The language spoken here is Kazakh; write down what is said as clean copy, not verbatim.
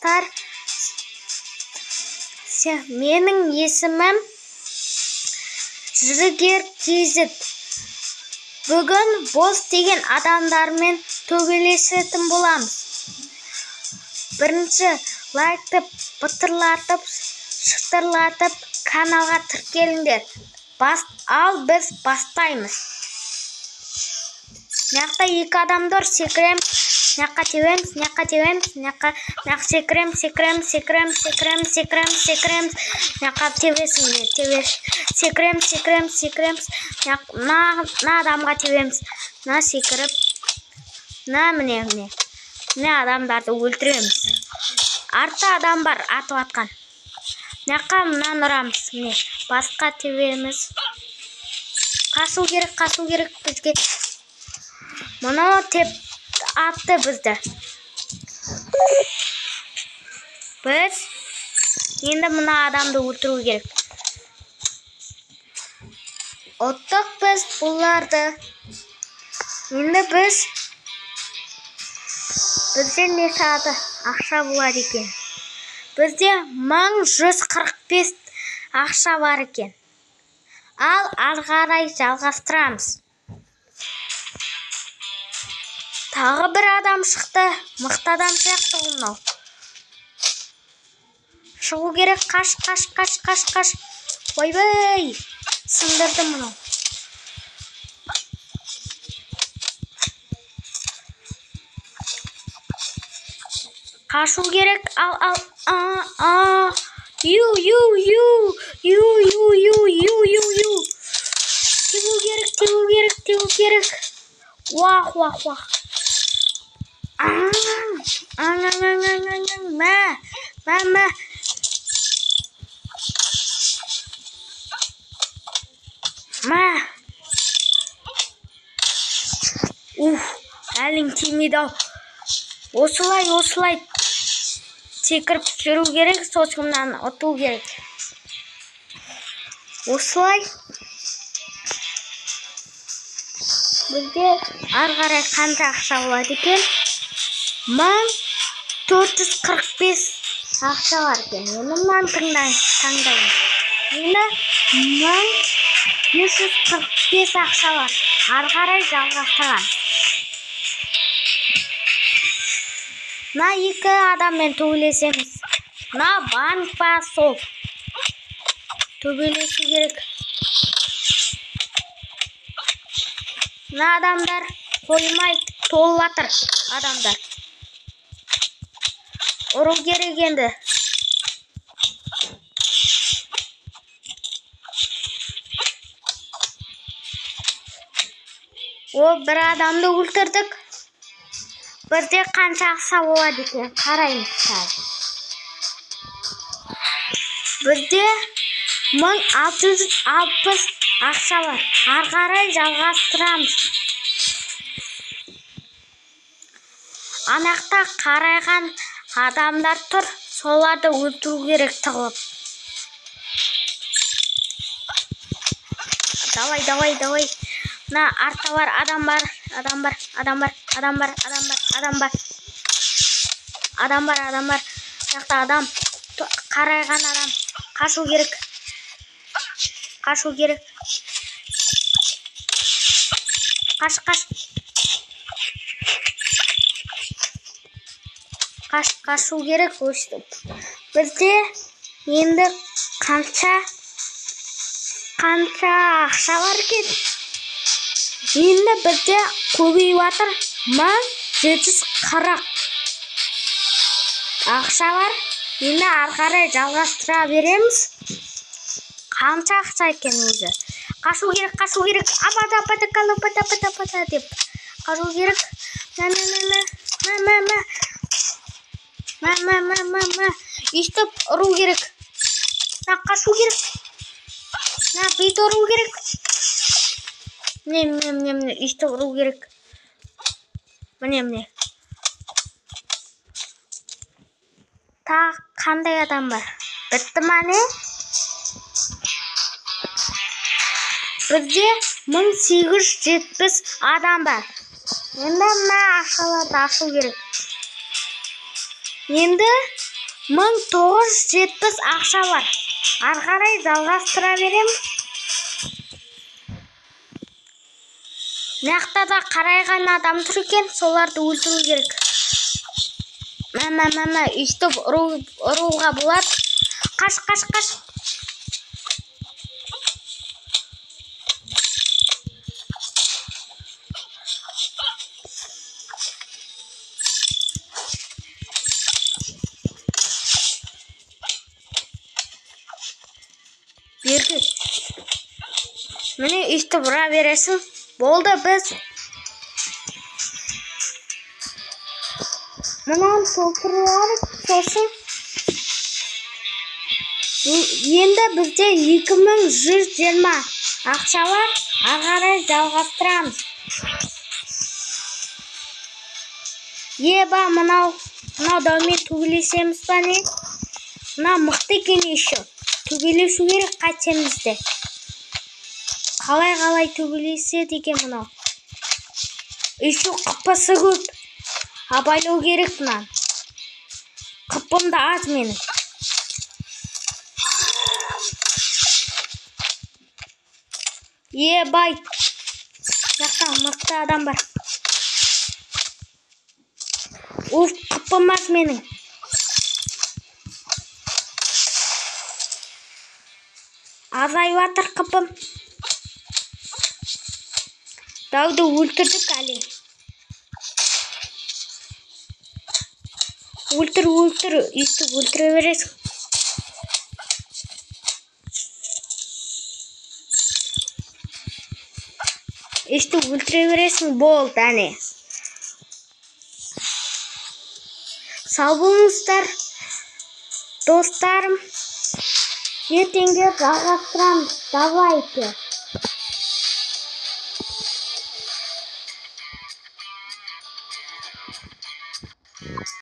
достар, менің есімім Жігер Кезет. Бүгін бос деген адамдармен төбелесетін боламыз. Бірінші лайкты бытырлатып, шытырлатып, каналға тіркеліңдер. Ал біз бастаймыз. Мыяқта екі адамдар секіреміз, мыяққа тебеміз, мыяққа тебеміз, мыяққа секіреміз, мыяққа тебесіңдер, секіреміз, мына адамға тебеміз, мына секіріп, міне адамдарды өлтіреміз. Артта адам бар, атып атқан. Мыяққа мынаны ұрамыз, міне басқа тебеміз. Қашу керек бізге. Мұны теп атты бізді. Біз енді мына адамды өлтіру керек. Оттық біз бұларды. Енді бізде не сағаты ақша болады екен. Бізде 1145 ақша бар екен. Ал қарай жалғастырамыз. Тағы бір адам шықты. Мықты адам сияқты мынау. Шығу керек. Қаш. Ойбай! Сындырды мынау. Қашу керек. Тебу керек. Вах. Әлің тимейді. Осылай секіріп жүру керек, соңынан ұту керек. Осылай бізде қарай қанша ақша болады екен? 1445 ақша бар екен. Онымнан таңдайын. Енді 1545 ақша бар. Қарай жалғастырған. Мына екі адаммен төбелесеміз. Мына банк па сол. Төбелесу керек. Мына адамдар қоймай толып жатыр адамдар. Ұру керек енді. Бір адамды өлтірдік. Бізде қанша ақша болады екен? Қараймыз қазір. Бізде 1660 ақша бар. Қарай жалғастырамыз. Анақта қарайған адамдар тұр. Соларды өлтіру керек тығылып. Давай. Мына артта бар адам бар. Жақта адам. Қарайған адам. Қашу керек. Қашу керек өстіп. Бізде енді қанша ақша бар екен? Енді бізде көбейіп жатыр. 1740 ақша бар. Енді қарай жалғастыра береміз. Қанша ақша екен өзі? Қашу керек. Апата деп. Қашу керек. Үйтіп ұру керек. Қашу керек. Бейт ұру керек. Үйтіп ұру керек. Міне. Тағы қандай адам бар? Бітті ма не? Бізде 1870 адам бар. Енді мына ақшаларды ашу керек. Енді 1970 ақша бар. Ары қарай жалғастыра беремін. Мына да қарайған адам тұр екен, соларды өлтіру керек. Мама, өйстіп ұруға болады. Қаш. Берді. Міне өйстіп ұра бересің. Болды біз. Мұнан толтырыларық сосын. Енді бізде 2120 ақша бар. Ары қарай жалғастырамыз. Еба, мынау даумен төбелесеміз ба не? Мына мықты екен еще. Төбелесу керек қайтемізде. Қалай төбелеседі екен мынау. Еще қыппасы көп. Абайлау керек мынан. Қыппым да аз менің. Бай. Жақтан мықты адам бар. Қыппым аз менің. Азайып жатыр қыппым. Дауды өлтірдік әлі. Өлтір, өйстіп өлтіре бересің. Өйстіп өлтіре бересің, болды әне. Сау болыңыздар, достарым. Ертеңге жалғастырамыз. Давайте.